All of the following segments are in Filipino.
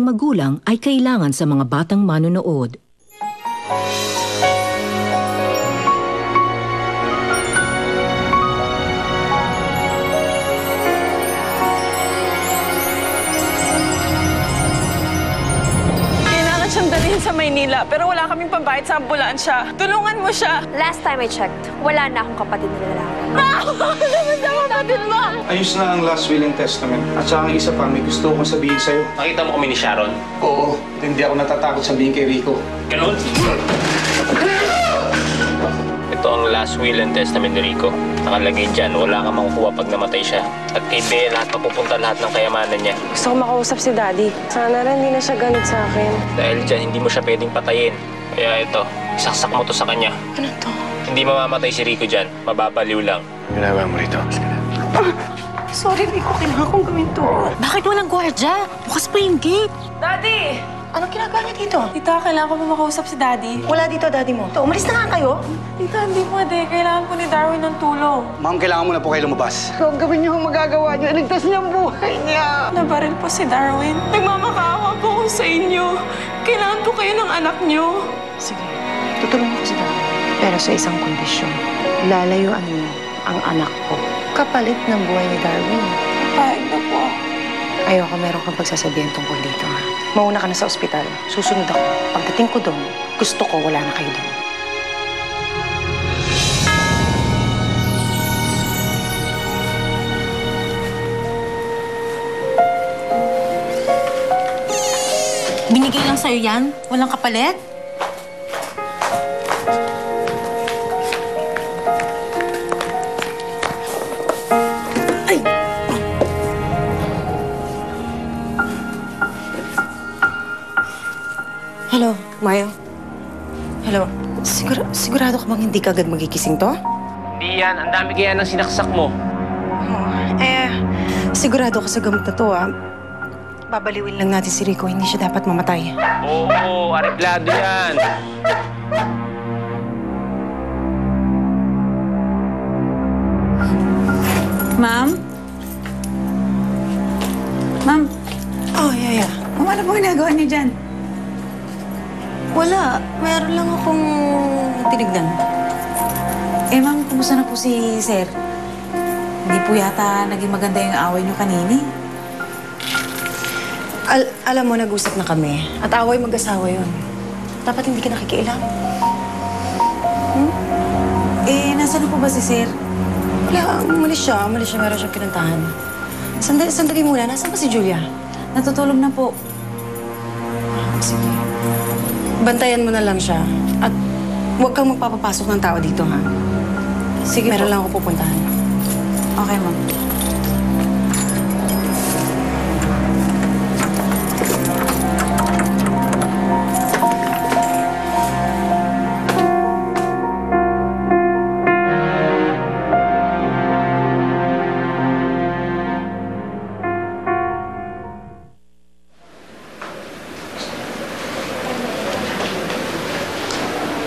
magulang ay kailangan sa mga batang manonood. Siyang dalhin sa Maynila, pero wala kaming pambayad sa ambulansya. Tulungan mo siya! Last time I checked, wala na akong kapatid na lalaki. Naman sa kapatid mo! Ayos na ang last will and testament. At saka ang isa pa, may gusto kong sabihin sa'yo. Nakita mo kami ni Sharon? Oo, hindi ako natatakot sabihin kay Rico. Ganun? Ito ang last will and testament ni Rico. Nakalagay dyan, wala kang makukuha pag namatay siya. At kay Bea, mapupunta lahat ng kayamanan niya. Gusto ko makausap si Daddy. Sana rin hindi na siya ganit sa akin. Dahil dyan, hindi mo siya pwedeng patayin. Kaya ito, isaksak mo to sa kanya. Ano to? Hindi mamamatay si Rico dyan. Mababaliw lang. Ginagawa mo rito. Sorry, Rico. Kailangan kong gawin to. Bakit walang gwardya? Bukas pa yung gate. Daddy! Anong ginagawa niyo dito? Tita, kailangan ko pa makausap si Daddy. Wala dito, daddy mo. To, umalis na nga kayo. Tita, hindi pwede. Kailangan ko ni Darwin ng tulong. Ma'am, kailangan mo na po kayo lumabas. Kung gawin niyo ang magagawa niyo, iligtas niya ang buhay niya. Nabaril po si Darwin. Nagmamakaawa po ako sa inyo. Kailangan po kayo ng anak niyo. Sige, tutulungan ko si daddy. Pero sa isang kondisyon, lalayuan mo ang anak ko. Kapalit ng buhay ni Darwin. Pahig na po ako. Ayoko meron kang pagsasabihan tungkol dito, ha? Mauna ka na sa ospital. Susunod ako. Pagdating ko doon, gusto ko wala na kayo doon. Binigay lang sa'yo yan? Walang kapalit? Hello, Mayo. Hello. Sigurado ka bang hindi ka agad magigising to? Hindi yan. Ang dami kaya ng sinaksak mo. Sigurado ka sa gamot na to, ha? Babaliwin lang natin si Rico. Hindi siya dapat mamatay. Oo, ariplado yan. Ma'am? Ma'am? Oh, yeah. Ano po ginagawa niyo dyan? Wala. Meron lang akong tinignan. Eh, ma'am, kumusta na po si Sir? Hindi po yata naging maganda yung away niyo kanini. Alam mo, nag-usap na kami. At away mag-asawa yun. Dapat hindi ka nakikialam. Eh, nasaan na po ba si Sir? Wala, umalis siya. Meron siyang pinuntahan. Sandali muna. Nasaan ba si Julia? Natutulog na po. Sige. Bantayan mo na lang siya. At huwag kang magpapapasok ng tao dito, ha? Sige Meron po. lang ako pupuntahan. Okay, ma'am.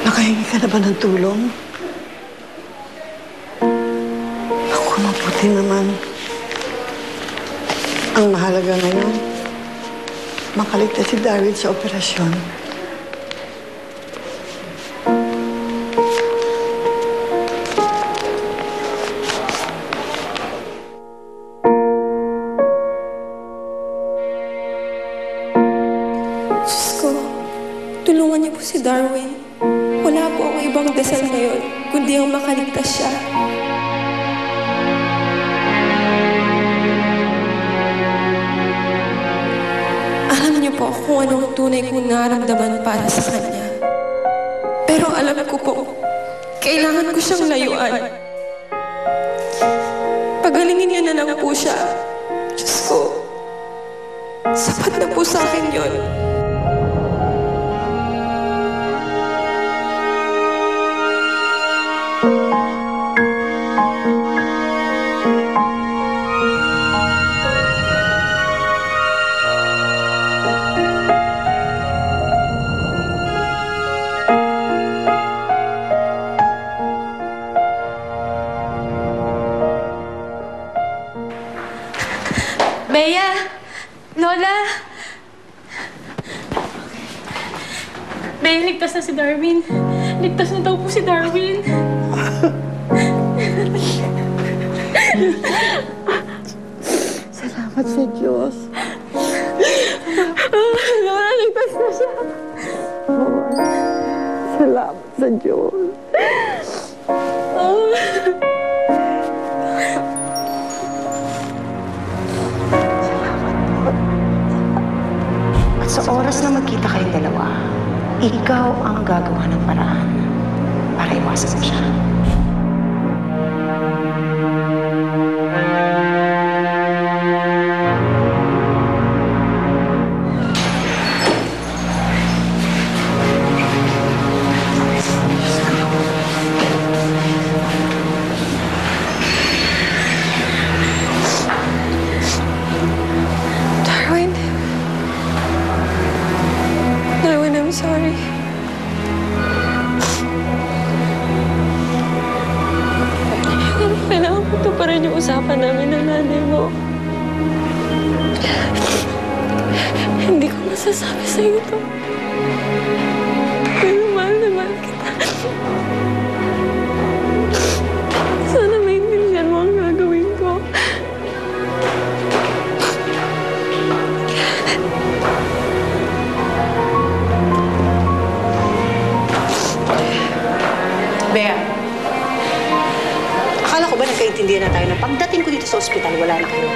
Nakahingi ka na ba ng tulong? Ako, mabuti naman. Ang mahalaga ngayon, makaligtas si David sa operasyon. Diyos ko, tulungan niyo po si Darwin. Wala po akong ibang dasal ngayon, kundi ang makaligtas siya. Alam niyo po kung anong tunay kong nararamdaman para sa kanya. Pero alam ko po, kailangan ko siyang layuan. Pagalingin niya na lang po siya. Diyos ko, sapat na po sa akin yun. Bea! Lola! Bea, ligtas na si Darwin. Ligtas na daw po si Darwin. Salamat sa Diyos. Lola, ligtas na siya. Salamat sa Diyos. At sa oras na magkita kayong dalawa, ikaw ang gagawa ng paraan para iwasan mo siya. Darwin. Darwin, I'm sorry. Pero kailangan ko ito pa rin yung usapan namin ng nanay mo. Hindi ko masasabi sa iyo ito. Pero mahal na mahal kita. Sana maintindihan mo ang gagawin ko. Bea, akala ko ba nagkaintindihan na tayo na pagdating ko dito sa ospital, wala na kayo?